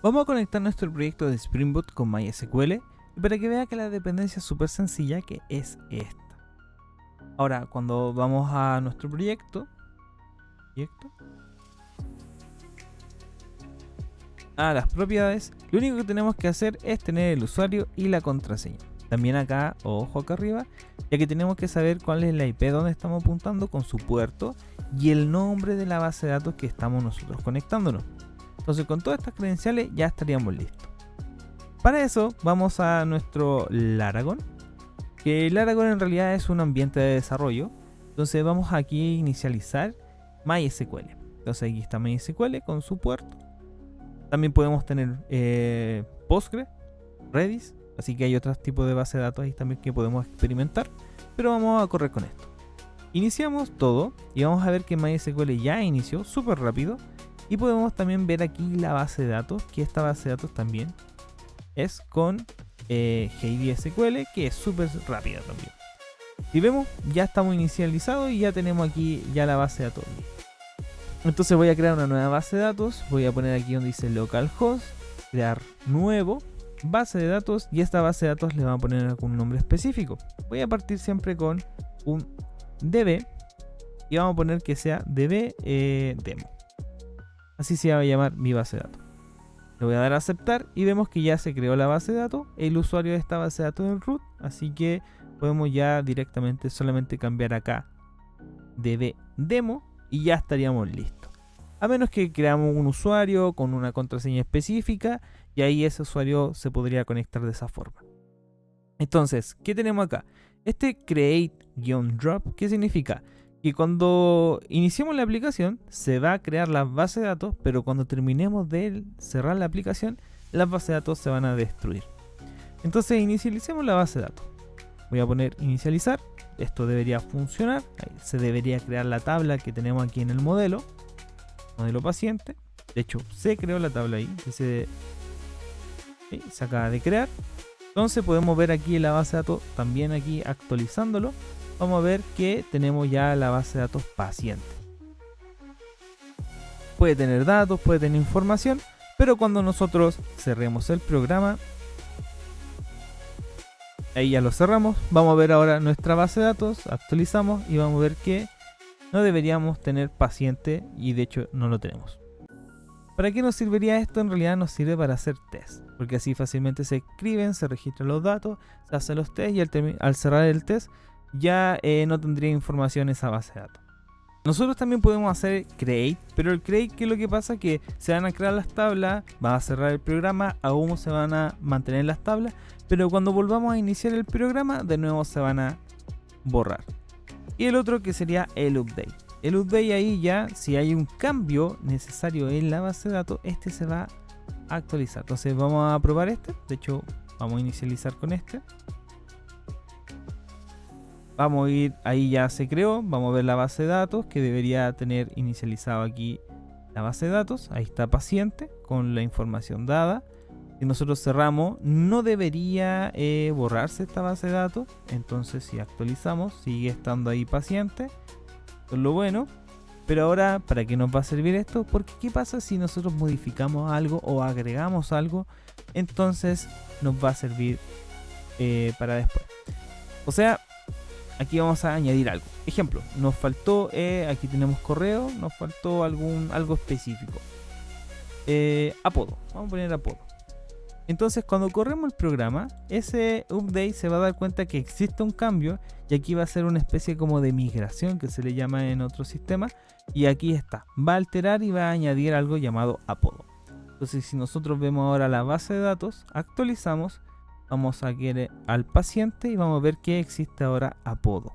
Vamos a conectar nuestro proyecto de Spring Boot con MySQL y para que vea que la dependencia es súper sencilla, que es esta. Ahora, cuando vamos a nuestro proyecto, a las propiedades, lo único que tenemos que hacer es tener el usuario y la contraseña. También acá, ojo acá arriba, ya que tenemos que saber cuál es la IP donde estamos apuntando con su puerto y el nombre de la base de datos que estamos nosotros conectándonos. Entonces con todas estas credenciales ya estaríamos listos. Para eso vamos a nuestro Laragon, que Laragon en realidad es un ambiente de desarrollo. Entonces vamos aquí a inicializar MySQL. Entonces aquí está MySQL con su puerto. También podemos tener Postgre, Redis, así que hay otros tipos de base de datos ahí también que podemos experimentar, pero vamos a correr con esto. Iniciamos todo y vamos a ver que MySQL ya inició súper rápido. Y podemos también ver aquí la base de datos, que esta base de datos también es con JDSQL, que es súper rápida también. Y vemos, ya estamos inicializados y ya tenemos aquí ya la base de datos. Entonces voy a crear una nueva base de datos, voy a poner aquí donde dice localhost, crear nuevo, base de datos, y esta base de datos le vamos a poner algún nombre específico. Voy a partir siempre con un db y vamos a poner que sea db demo. Así se va a llamar mi base de datos. Le voy a dar a aceptar y vemos que ya se creó la base de datos. El usuario de esta base de datos es el root, así que podemos ya directamente solamente cambiar acá db demo y ya estaríamos listos. A menos que creamos un usuario con una contraseña específica y ahí ese usuario se podría conectar de esa forma. Entonces, ¿qué tenemos acá? Este create-drop, ¿qué significa? Que cuando iniciemos la aplicación se va a crear la base de datos, pero cuando terminemos de cerrar la aplicación, las bases de datos se van a destruir. Entonces inicialicemos la base de datos. Voy a poner inicializar. Esto debería funcionar. Ahí se debería crear la tabla que tenemos aquí en el modelo paciente. De hecho, se creó la tabla ahí. Se acaba de crear. Entonces podemos ver aquí la base de datos, también aquí actualizándolo. Vamos a ver que tenemos ya la base de datos paciente. Puede tener datos, puede tener información, pero cuando nosotros cerremos el programa, ahí ya lo cerramos. Vamos a ver ahora nuestra base de datos, actualizamos y vamos a ver que no deberíamos tener paciente y de hecho no lo tenemos. ¿Para qué nos serviría esto? En realidad nos sirve para hacer test, porque así fácilmente se escriben, se registran los datos, se hacen los test y al cerrar el test ya no tendría información esa base de datos. Nosotros también podemos hacer create, pero el create, ¿qué es lo que pasa? Que se van a crear las tablas, va a cerrar el programa, aún se van a mantener las tablas, pero cuando volvamos a iniciar el programa, de nuevo se van a borrar. Y el otro que sería el update. El update ahí ya, si hay un cambio necesario en la base de datos, este se va a actualizar. Entonces vamos a probar este, de hecho vamos a inicializar con este. Vamos a ir, ahí ya se creó, vamos a ver la base de datos que debería tener inicializado aquí la base de datos. Ahí está paciente con la información dada. Si nosotros cerramos, no debería borrarse esta base de datos. Entonces si actualizamos, sigue estando ahí paciente. Eso es lo bueno. Pero ahora, ¿para qué nos va a servir esto? Porque ¿qué pasa si nosotros modificamos algo o agregamos algo? Entonces nos va a servir para después. O sea, aquí vamos a añadir algo. Ejemplo, nos faltó, aquí tenemos correo, nos faltó algo específico. Apodo, vamos a poner apodo. Entonces cuando corremos el programa, ese update se va a dar cuenta que existe un cambio y aquí va a ser una especie como de migración que se le llama en otro sistema. Y aquí está, va a alterar y va a añadir algo llamado apodo. Entonces si nosotros vemos ahora la base de datos, actualizamos. Vamos a ir al paciente y vamos a ver que existe ahora apodo.